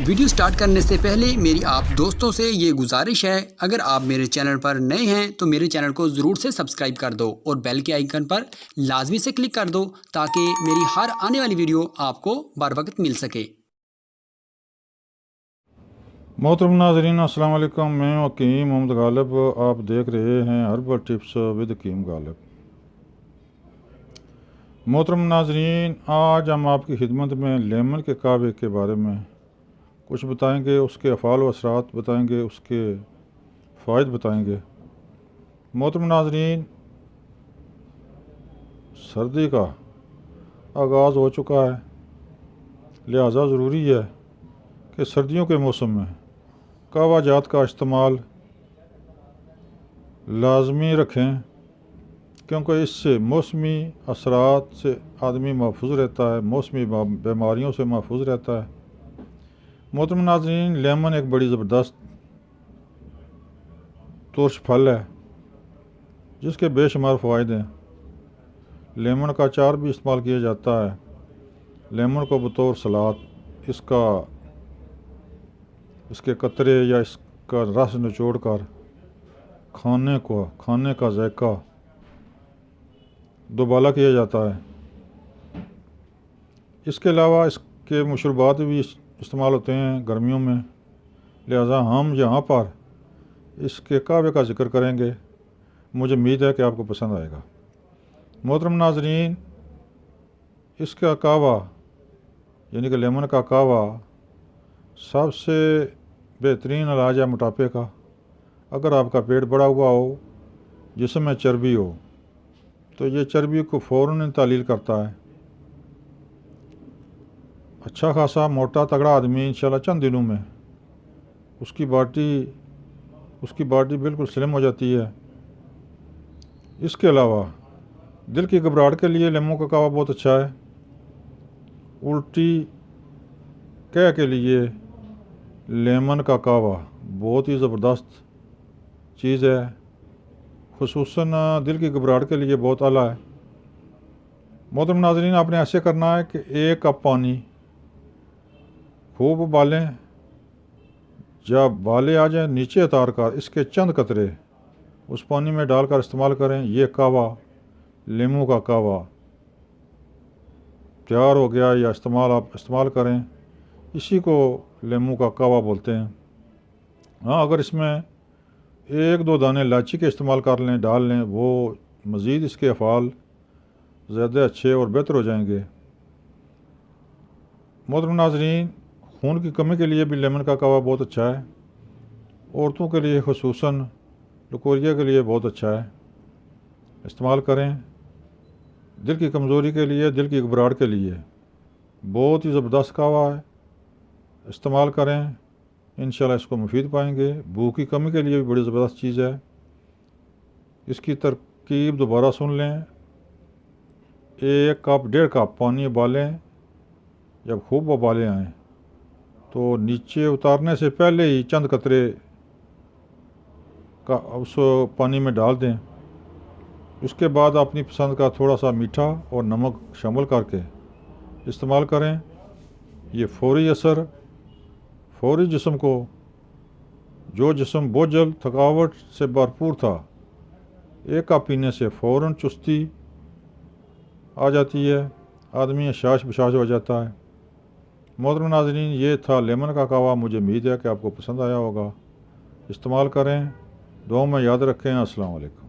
Video start करने से पहले मेरी आप दोस्तों से ये गुजारिश है, अगर आप मेरे चैनल पर नए हैं तो मेरे चैनल को ज़रूर से सब्सक्राइब कर दो और बेल के आइकन पर लाजमी से क्लिक कर दो ताकि मेरी हर आने वाली वीडियो आपको बर वक्त मिल सके। मोहतरम नाज़रीन अस्सलाम वालेकुम, मैं हकीम मोहम्मद गालिब। आप देख रहे हैं हर्बल टिप्स विद हकीम गालिब। मोहतरम नाज़रीन, आज हम आपकी खिदमत में लेमन के कहवे के बारे में कुछ बताएंगे, उसके अफ़ाल व असरात बताएंगे, उसके फ़ायदे बताएंगे। मोहतरम नाज़रीन, सर्दी का आगाज़ हो चुका है, लिहाजा ज़रूरी है कि सर्दियों के मौसम में कहवा जात का इस्तेमाल लाजमी रखें, क्योंकि इससे मौसमी असरात से आदमी महफूज रहता है, मौसमी बीमारियों से महफूज रहता है। मोहतरम नाज़रीन, लेमन एक बड़ी ज़बरदस्त तुर्श फल है जिसके बेशुमार फ़वाइद हैं। लेमन का अचार भी इस्तेमाल किया जाता है। लेमन को बतौर सलाद, इसके कतरे या इसका रस निचोड़ कर खाने का जायका दोबाला किया जाता है। इसके अलावा इसके मशरूबात भी इस्तेमाल होते हैं गर्मियों में, लिहाजा हम यहाँ पर इसके कहवे का ज़िक्र करेंगे। मुझे उम्मीद है कि आपको पसंद आएगा। मोहतरम नाज़रीन, इसका कहवा यानी कि लेमन का कहवा सबसे बेहतरीन इलाज है मोटापे का। अगर आपका पेट बढ़ा हुआ हो, जिसम में चर्बी हो, तो ये चर्बी को फ़ौरन तालील करता है। अच्छा खासा मोटा तगड़ा आदमी इंशाल्लाह चंद दिनों में उसकी बॉडी बिल्कुल स्लिम हो जाती है। इसके अलावा दिल की घबराहट के लिए लेमन का कहवा बहुत अच्छा है। उल्टी कह के लिए लेमन का कहवा बहुत ही ज़बरदस्त चीज़ है, खुसूसन दिल की घबराहट के लिए बहुत आला है। मोहतरम नाज़रीन, आपने ऐसे करना है कि 1 कप पानी खूब उबालें, जब बाले आ जाए नीचे उतार कर इसके चंद कतरे उस पानी में डालकर इस्तेमाल करें। ये कहवा, नींबू का कहवा तैयार हो गया, या आप इस्तेमाल करें। इसी को नींबू का कहवा बोलते हैं। हाँ, अगर इसमें 1-2 दाने इलायची के इस्तेमाल कर लें, डाल लें, वो मज़ीद इसके अफ़ाल ज़्यादा अच्छे और बेहतर हो जाएंगे। मोहतरम नाज़रीन, खून की कमी के लिए भी लेमन का कहवा बहुत अच्छा है। औरतों के लिए खुसूसन लकोरिया के लिए बहुत अच्छा है, इस्तेमाल करें। दिल की कमज़ोरी के लिए, दिल की घबराहट के लिए बहुत ही ज़बरदस्त कहवा है, इस्तेमाल करें। इंशाल्लाह इसको मुफीद पाएंगे। भूख की कमी के लिए भी बड़ी ज़बरदस्त चीज़ है। इसकी तरकीब दोबारा सुन लें। 1 कप 1.5 कप पानी उबालें। जब खूब उबाले आएँ तो नीचे उतारने से पहले ही चंद कतरे का उस पानी में डाल दें। उसके बाद अपनी पसंद का थोड़ा सा मीठा और नमक शामिल करके इस्तेमाल करें। ये फौरी असर, फौरी जिस्म को, जो जिस्म बोझल थकावट से भरपूर था, 1 कप पीने से फ़ौरन चुस्ती आ जाती है, आदमी शाश बशाश हो जाता है। मोहतरम नाज़रीन, ये था लेमन का कहवा। मुझे उम्मीद है कि आपको पसंद आया होगा। इस्तेमाल करें, दुआ में याद रखें। अस्सलाम वालेकुम।